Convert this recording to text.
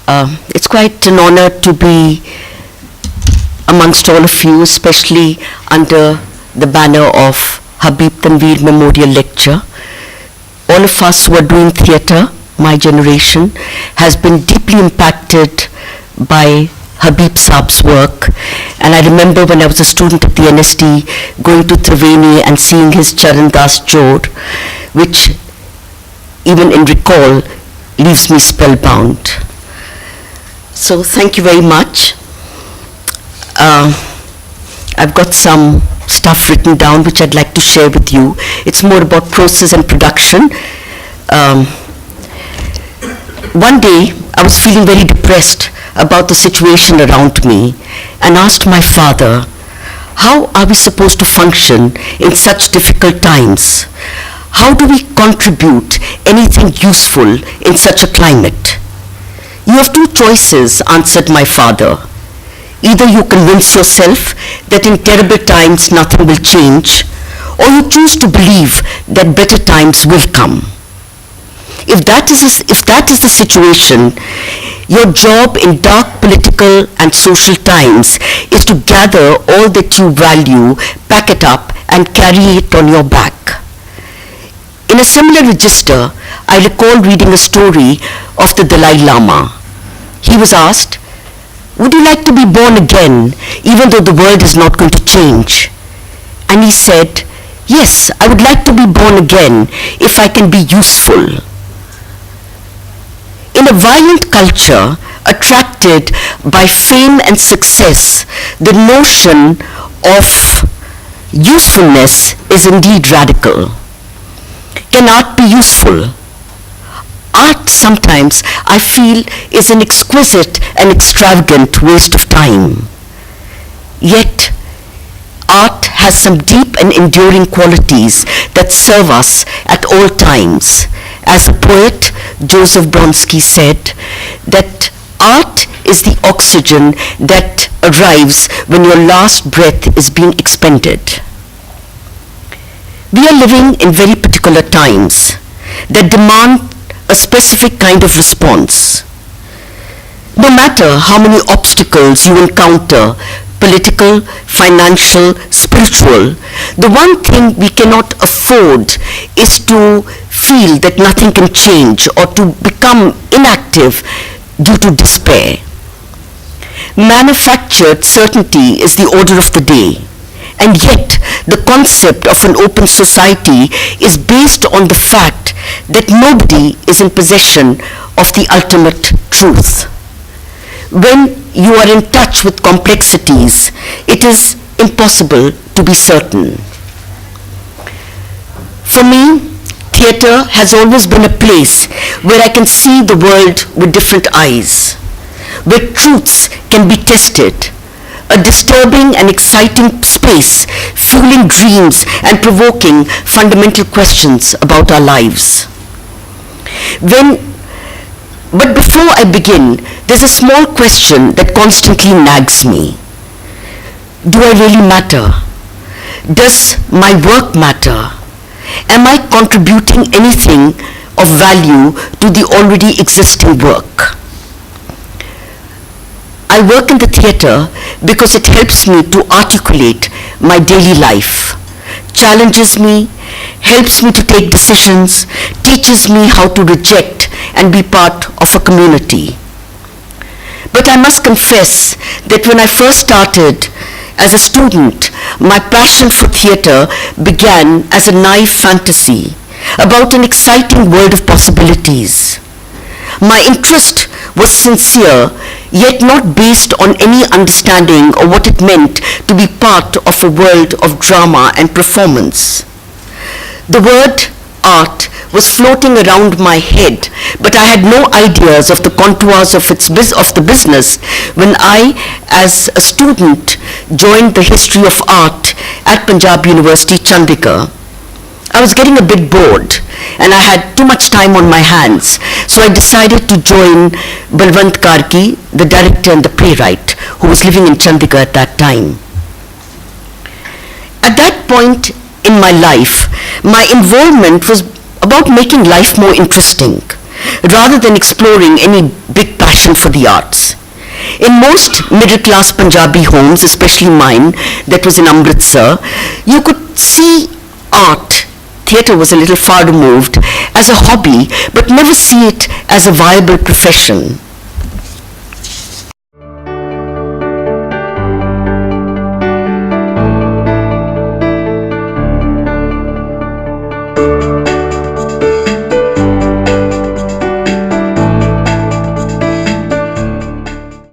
It's quite an honor to be amongst all of you, especially under the banner of Habib Tanvir Memorial Lecture. All of us who are doing theatre, my generation, has been deeply impacted by Habib Saab's work. And I remember when I was a student at the NSD, going to Triveni and seeing his Charan Das Jor, which even in recall leaves me spellbound. So thank you very much. I've got some stuff written down which I'd like to share with you. It's more about process and production. One day I was feeling very depressed about the situation around me and asked my father, how are we supposed to function in such difficult times? How do we contribute anything useful in such a climate? You have two choices, answered my father. Either you convince yourself that in terrible times nothing will change, or you choose to believe that better times will come. If that is the situation, your job in dark political and social times is to gather all that you value, pack it up, and carry it on your back. In a similar register, I recall reading a story of the Dalai Lama. He was asked, would you like to be born again, even though the world is not going to change? And he said, yes, I would like to be born again if I can be useful. In a violent culture attracted by fame and success, the notion of usefulness is indeed radical. Can art be useful? Art sometimes, I feel, is an exquisite and extravagant waste of time. Yet, art has some deep and enduring qualities that serve us at all times. As the poet Joseph Bronsky said, that art is the oxygen that arrives when your last breath is being expended. We are living in very particular times that demand a specific kind of response. No matter how many obstacles you encounter, political, financial, spiritual, the one thing we cannot afford is to feel that nothing can change or to become inactive due to despair. Manufactured certainty is the order of the day. And yet, the concept of an open society is based on the fact that nobody is in possession of the ultimate truth. When you are in touch with complexities, it is impossible to be certain. For me, theatre has always been a place where I can see the world with different eyes, where truths can be tested, a disturbing and exciting space, fueling dreams and provoking fundamental questions about our lives. But before I begin, there's a small question that constantly nags me. Do I really matter? Does my work matter? Am I contributing anything of value to the already existing work? I work in the theatre because it helps me to articulate my daily life, challenges me, helps me to take decisions, teaches me how to reject and be part of a community. But I must confess that when I first started as a student, my passion for theatre began as a naive fantasy about an exciting world of possibilities. My interest was sincere, yet not based on any understanding of what it meant to be part of a world of drama and performance. The word art was floating around my head, but I had no ideas of the contours of the business when I, as a student, joined the history of art at Punjab University, Chandigarh. I was getting a bit bored and I had too much time on my hands, so I decided to join Balwant Karki, the director and the playwright, who was living in Chandigarh at that time. At that point in my life, my involvement was about making life more interesting, rather than exploring any big passion for the arts. In most middle-class Punjabi homes, especially mine, that was in Amritsar, you could see art, theatre was a little far removed, as a hobby, but never see it as a viable profession.